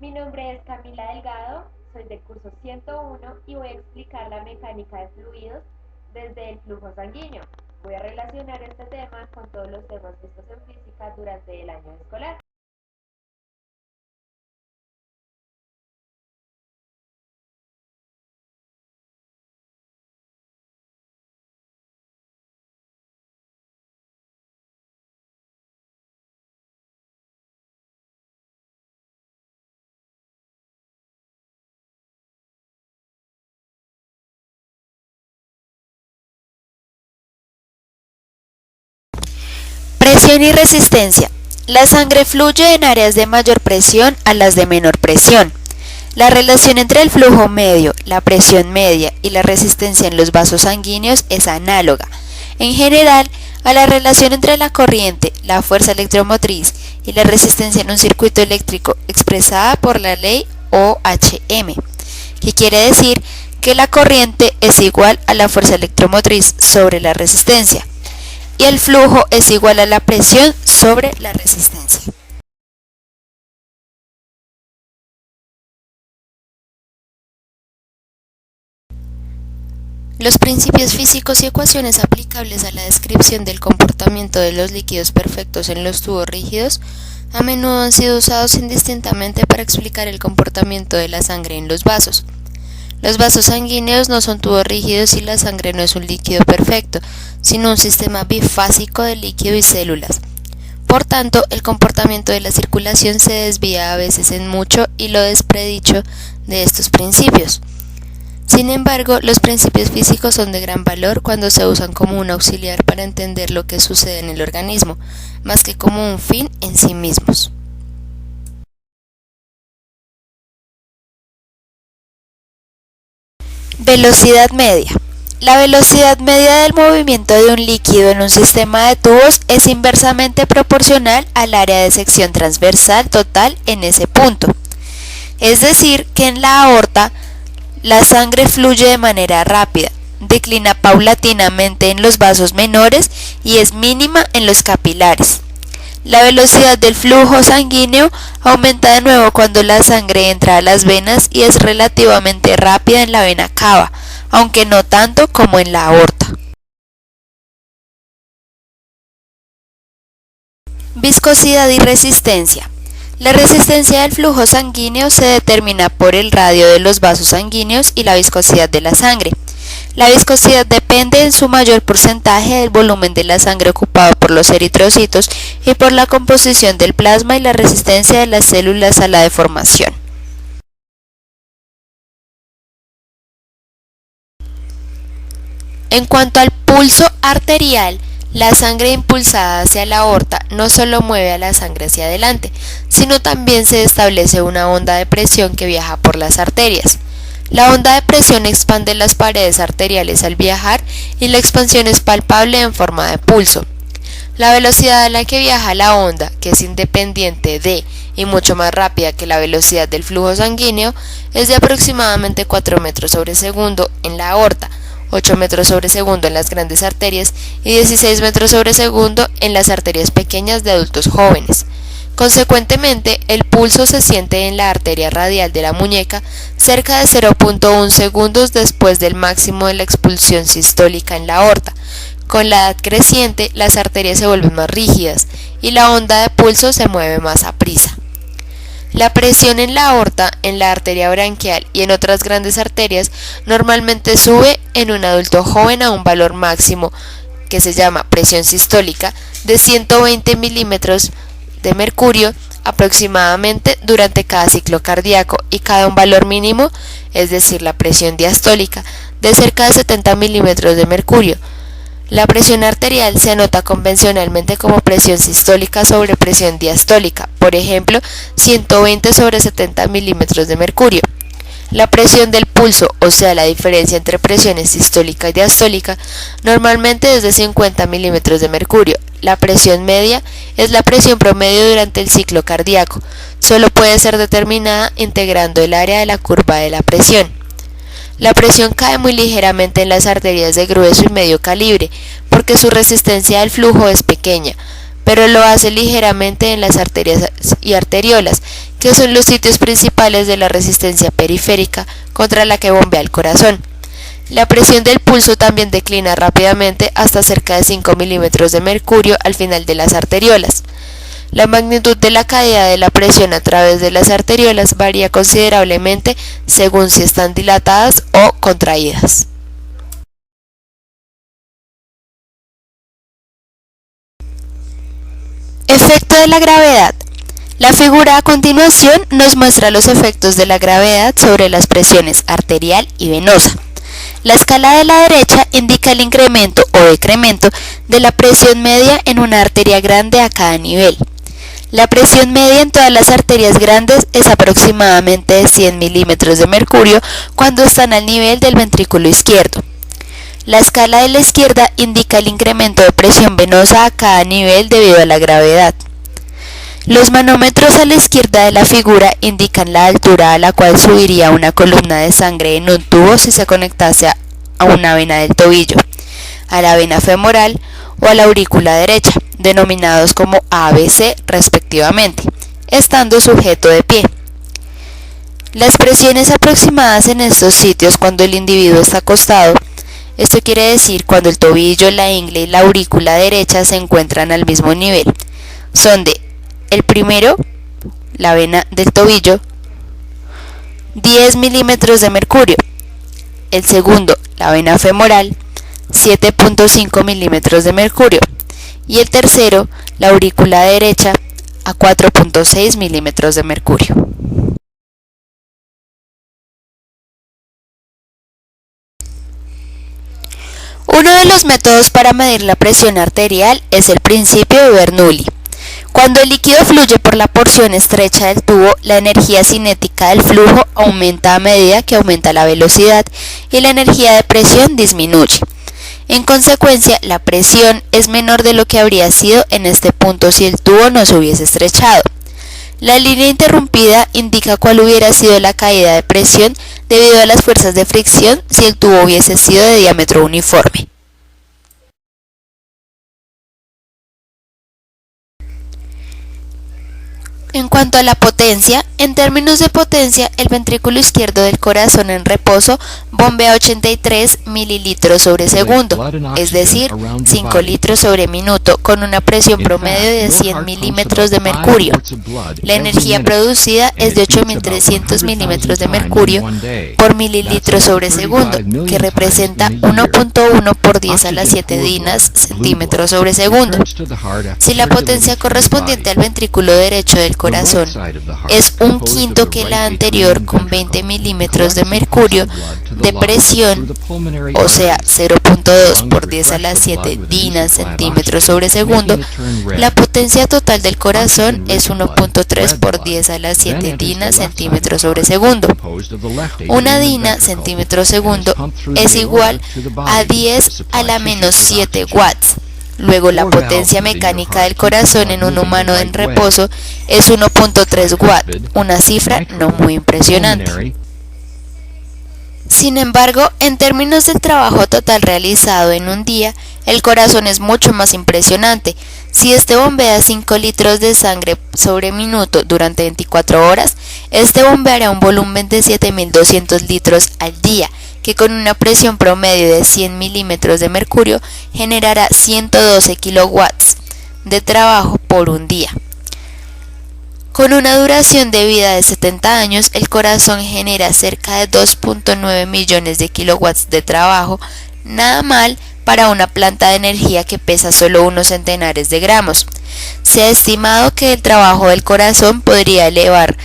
Mi nombre es Camila Delgado, soy del curso 101 y voy a explicar la mecánica de fluidos desde el flujo sanguíneo. Voy a relacionar este tema con todos los temas vistos en física durante el año escolar. Presión y resistencia. La sangre fluye en áreas de mayor presión a las de menor presión. La relación entre el flujo medio, la presión media y la resistencia en los vasos sanguíneos es análoga, en general, a la relación entre la corriente, la fuerza electromotriz y la resistencia en un circuito eléctrico expresada por la ley Ohm, que quiere decir que la corriente es igual a la fuerza electromotriz sobre la resistencia y el flujo es igual a la presión sobre la resistencia. Los principios físicos y ecuaciones aplicables a la descripción del comportamiento de los líquidos perfectos en los tubos rígidos a menudo han sido usados indistintamente para explicar el comportamiento de la sangre en los vasos. Los vasos sanguíneos no son tubos rígidos y la sangre no es un líquido perfecto, sino un sistema bifásico de líquido y células. Por tanto, el comportamiento de la circulación se desvía a veces en mucho y lo despredicho de estos principios. Sin embargo, los principios físicos son de gran valor cuando se usan como un auxiliar para entender lo que sucede en el organismo, más que como un fin en sí mismos. Velocidad media. La velocidad media del movimiento de un líquido en un sistema de tubos es inversamente proporcional al área de sección transversal total en ese punto. Es decir, que en la aorta la sangre fluye de manera rápida, declina paulatinamente en los vasos menores y es mínima en los capilares. La velocidad del flujo sanguíneo aumenta de nuevo cuando la sangre entra a las venas y es relativamente rápida en la vena cava, aunque no tanto como en la aorta. Viscosidad y resistencia. La resistencia del flujo sanguíneo se determina por el radio de los vasos sanguíneos y la viscosidad de la sangre. La viscosidad depende en su mayor porcentaje del volumen de la sangre ocupado por los eritrocitos y por la composición del plasma y la resistencia de las células a la deformación. En cuanto al pulso arterial, la sangre impulsada hacia la aorta no solo mueve a la sangre hacia adelante, sino también se establece una onda de presión que viaja por las arterias. La onda de presión expande las paredes arteriales al viajar y la expansión es palpable en forma de pulso. La velocidad a la que viaja la onda, que es independiente de y mucho más rápida que la velocidad del flujo sanguíneo, es de aproximadamente 4 metros sobre segundo en la aorta, 8 metros sobre segundo en las grandes arterias y 16 metros sobre segundo en las arterias pequeñas de adultos jóvenes. Consecuentemente, el pulso se siente en la arteria radial de la muñeca cerca de 0.1 segundos después del máximo de la expulsión sistólica en la aorta. Con la edad creciente, las arterias se vuelven más rígidas y la onda de pulso se mueve más aprisa. La presión en la aorta, en la arteria branquial y en otras grandes arterias normalmente sube en un adulto joven a un valor máximo, que se llama presión sistólica, de 120 milímetros de mercurio aproximadamente durante cada ciclo cardíaco y cada un valor mínimo, es decir, la presión diastólica, de cerca de 70 milímetros de mercurio. La presión arterial se anota convencionalmente como presión sistólica sobre presión diastólica, por ejemplo, 120 sobre 70 milímetros de mercurio. La presión del pulso, o sea, la diferencia entre presiones sistólica y diastólica, normalmente es de 50 milímetros de mercurio. La presión media es la presión promedio durante el ciclo cardíaco. Solo puede ser determinada integrando el área de la curva de la presión. La presión cae muy ligeramente en las arterias de grueso y medio calibre, porque su resistencia al flujo es pequeña, pero lo hace ligeramente en las arterias y arteriolas, que son los sitios principales de la resistencia periférica contra la que bombea el corazón. La presión del pulso también declina rápidamente hasta cerca de 5 milímetros de mercurio al final de las arteriolas. La magnitud de la caída de la presión a través de las arteriolas varía considerablemente según si están dilatadas o contraídas. Efecto de la gravedad. La figura a continuación nos muestra los efectos de la gravedad sobre las presiones arterial y venosa. La escala de la derecha indica el incremento o decremento de la presión media en una arteria grande a cada nivel. La presión media en todas las arterias grandes es aproximadamente de 100 milímetros de mercurio cuando están al nivel del ventrículo izquierdo. La escala de la izquierda indica el incremento de presión venosa a cada nivel debido a la gravedad. Los manómetros a la izquierda de la figura indican la altura a la cual subiría una columna de sangre en un tubo si se conectase a una vena del tobillo, a la vena femoral o a la aurícula derecha, denominados como ABC respectivamente, estando sujeto de pie. Las presiones aproximadas en estos sitios cuando el individuo está acostado, esto quiere decir cuando el tobillo, la ingle y la aurícula derecha se encuentran al mismo nivel, son de el primero, la vena del tobillo, 10 milímetros de mercurio, el segundo, la vena femoral, 7.5 milímetros de mercurio, y el tercero, la aurícula derecha, a 4.6 milímetros de mercurio. Uno de los métodos para medir la presión arterial es el principio de Bernoulli. Cuando el líquido fluye por la porción estrecha del tubo, la energía cinética del flujo aumenta a medida que aumenta la velocidad y la energía de presión disminuye. En consecuencia, la presión es menor de lo que habría sido en este punto si el tubo no se hubiese estrechado. La línea interrumpida indica cuál hubiera sido la caída de presión debido a las fuerzas de fricción si el tubo hubiese sido de diámetro uniforme. En cuanto a la potencia, en términos de potencia, el ventrículo izquierdo del corazón en reposo bombea 83 mililitros sobre segundo, es decir, 5 litros sobre minuto, con una presión promedio de 100 milímetros de mercurio. La energía producida es de 8.300 milímetros de mercurio por mililitro sobre segundo, que representa 1.1 por 10 a la 7 dinas centímetros sobre segundo. Si la potencia correspondiente al ventrículo derecho del corazón es un quinto que la anterior con 20 milímetros de mercurio de presión, o sea 0.2 por 10 a la 7 dinas centímetros sobre segundo, la potencia total del corazón es 1.3 por 10 a la 7 dinas centímetros sobre segundo. Una dina centímetro segundo es igual a 10 a la menos 7 watts. Luego la potencia mecánica del corazón en un humano en reposo es 1.3 watt, una cifra no muy impresionante. Sin embargo, en términos del trabajo total realizado en un día, el corazón es mucho más impresionante. Si este bombea 5 litros de sangre sobre minuto durante 24 horas, este bombeará un volumen de 7.200 litros al día, que con una presión promedio de 100 milímetros de mercurio generará 112 kilowatts de trabajo por un día. Con una duración de vida de 70 años, el corazón genera cerca de 2.9 millones de kilowatts de trabajo, nada mal para una planta de energía que pesa solo unos centenares de gramos. Se ha estimado que el trabajo del corazón podría elevar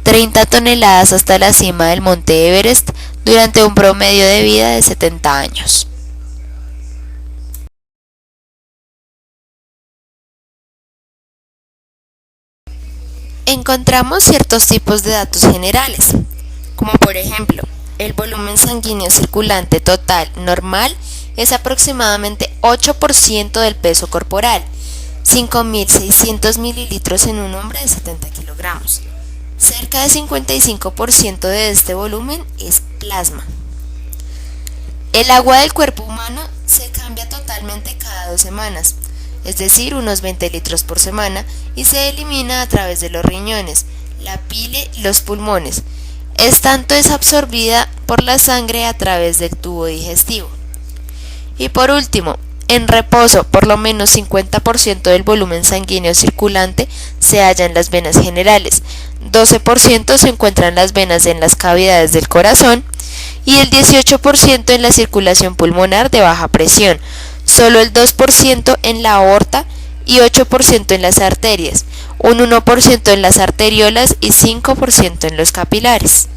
30 toneladas hasta la cima del monte Everest durante un promedio de vida de 70 años. Encontramos ciertos tipos de datos generales, como por ejemplo, el volumen sanguíneo circulante total normal es aproximadamente 8% del peso corporal, 5.600 mililitros en un hombre de 70 kilogramos. Cerca del 55% de este volumen es plasma. El agua del cuerpo humano se cambia totalmente cada 2 semanas. es decir, unos 20 litros por semana, y se elimina a través de los riñones, la pile y los pulmones. Es absorbida por la sangre a través del tubo digestivo. Y por último, en reposo, por lo menos 50% del volumen sanguíneo circulante se halla en las venas generales, 12% se encuentra en las venas en las cavidades del corazón y el 18% en la circulación pulmonar de baja presión, solo el 2% en la aorta y 8% en las arterias, un 1% en las arteriolas y 5% en los capilares.